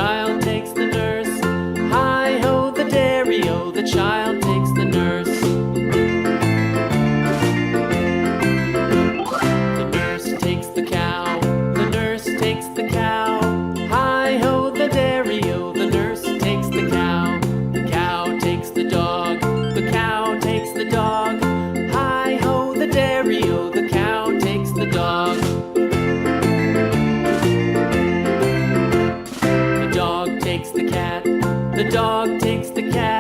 child takes the nurse. Hi-ho, the dairy-o, the child takes the nurse. The nurse takes the cow, the nurse takes the cow. Hi-ho, the dairy-o, the nurse takes the cow. The cow takes the dog, the cow takes the dog. Hi-ho, the dairy-o, the cow takes the dog. The dog takes the cat, the dog takes the cat.